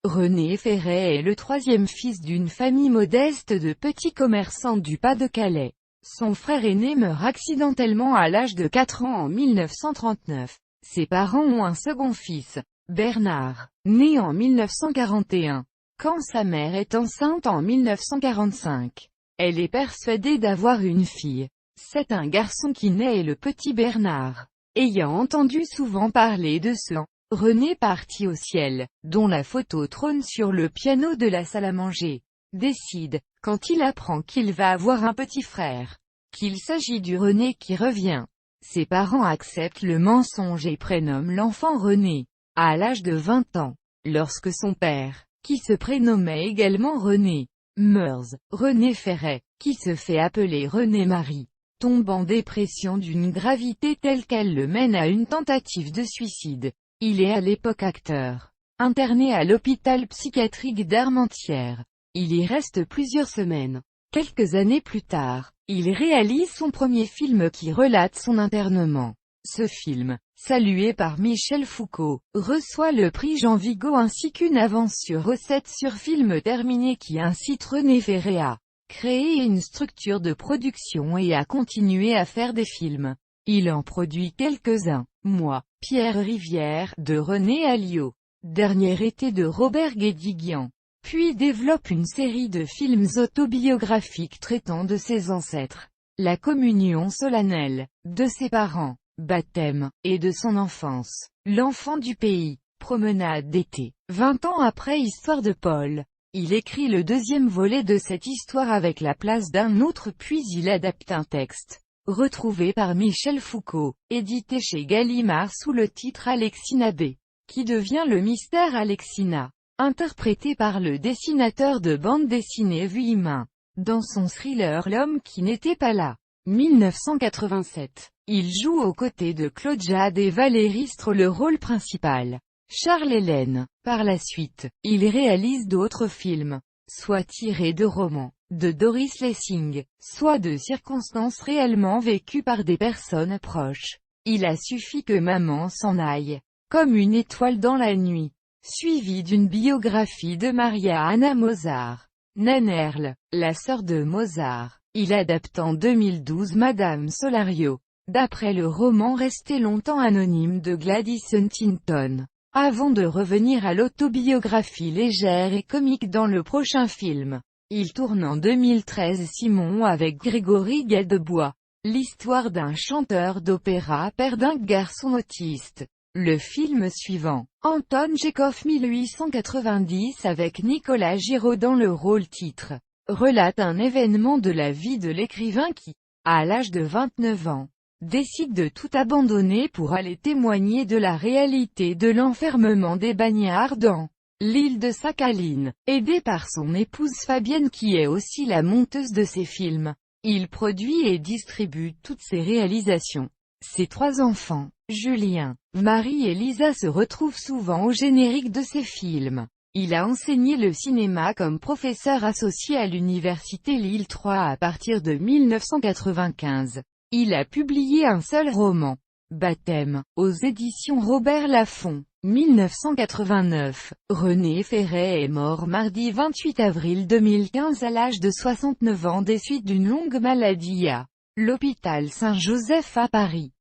René Ferret est le troisième fils d'une famille modeste de petits commerçants du Pas-de-Calais. Son frère aîné meurt accidentellement à l'âge de 4 ans en 1939. Ses parents ont un second fils, Bernard, né en 1941. Quand sa mère est enceinte en 1945, elle est persuadée d'avoir une fille. C'est un garçon qui naît et le petit Bernard, ayant entendu souvent parler de ce René parti au ciel, dont la photo trône sur le piano de la salle à manger, décide, quand il apprend qu'il va avoir un petit frère, qu'il s'agit du René qui revient. Ses parents acceptent le mensonge et prénomment l'enfant René, à l'âge de 20 ans, lorsque son père, qui se prénommait également René Meurs, René Ferret, qui se fait appeler René Marie, tombe en dépression d'une gravité telle qu'elle le mène à une tentative de suicide. Il est à l'époque acteur, interné à l'hôpital psychiatrique d'Armentières. Il y reste plusieurs semaines. Quelques années plus tard, il réalise son premier film qui relate son internement. Ce film, salué par Michel Foucault, reçoit le prix Jean Vigo ainsi qu'une avance sur recettes sur film terminé qui incite René Ferret à créer une structure de production et à continuer à faire des films. Il en produit quelques-uns. Moi, Pierre Rivière, de René Alliot. Dernier été de Robert Guédiguian. Puis développe une série de films autobiographiques traitant de ses ancêtres, la communion solennelle, de ses parents, baptême, et de son enfance, l'enfant du pays, promenade d'été. 20 ans après Histoire de Paul, il écrit le deuxième volet de cette histoire avec la place d'un autre puis il adapte un texte, retrouvé par Michel Foucault, édité chez Gallimard sous le titre Alexina B, qui devient le mystère Alexina, interprété par le dessinateur de bande dessinée Vuillemin, dans son thriller L'homme qui n'était pas là. 1987. Il joue aux côtés de Claude Jade et Valérie Stre le rôle principal. Charles Hélène. Par la suite, il réalise d'autres films, soit tirés de romans de Doris Lessing, soit de circonstances réellement vécues par des personnes proches. Il a suffi que maman s'en aille, comme une étoile dans la nuit, suivi d'une biographie de Maria Anna Mozart. Nannerl, la sœur de Mozart. Il adapte en 2012 Madame Solario, d'après le roman resté longtemps anonyme de Gladys Huntington, avant de revenir à l'autobiographie légère et comique dans le prochain film. Il tourne en 2013 Simon avec Grégory Gadebois, l'histoire d'un chanteur d'opéra père d'un garçon autiste. Le film suivant, Anton Tchekhov 1890 avec Nicolas Giraud dans le rôle titre, relate un événement de la vie de l'écrivain qui, à l'âge de 29 ans, décide de tout abandonner pour aller témoigner de la réalité de l'enfermement des bagnards dans l'île de Sakhaline, aidé par son épouse Fabienne qui est aussi la monteuse de ses films. Il produit et distribue toutes ses réalisations. Ses 3 enfants, Julien, Marie et Lisa se retrouvent souvent au générique de ses films. Il a enseigné le cinéma comme professeur associé à l'université Lille 3 à partir de 1995. Il a publié un seul roman, Baptême, aux éditions Robert Laffont. 1989. René Ferret est mort mardi 28 avril 2015 à l'âge de 69 ans des suites d'une longue maladie à l'hôpital Saint-Joseph à Paris.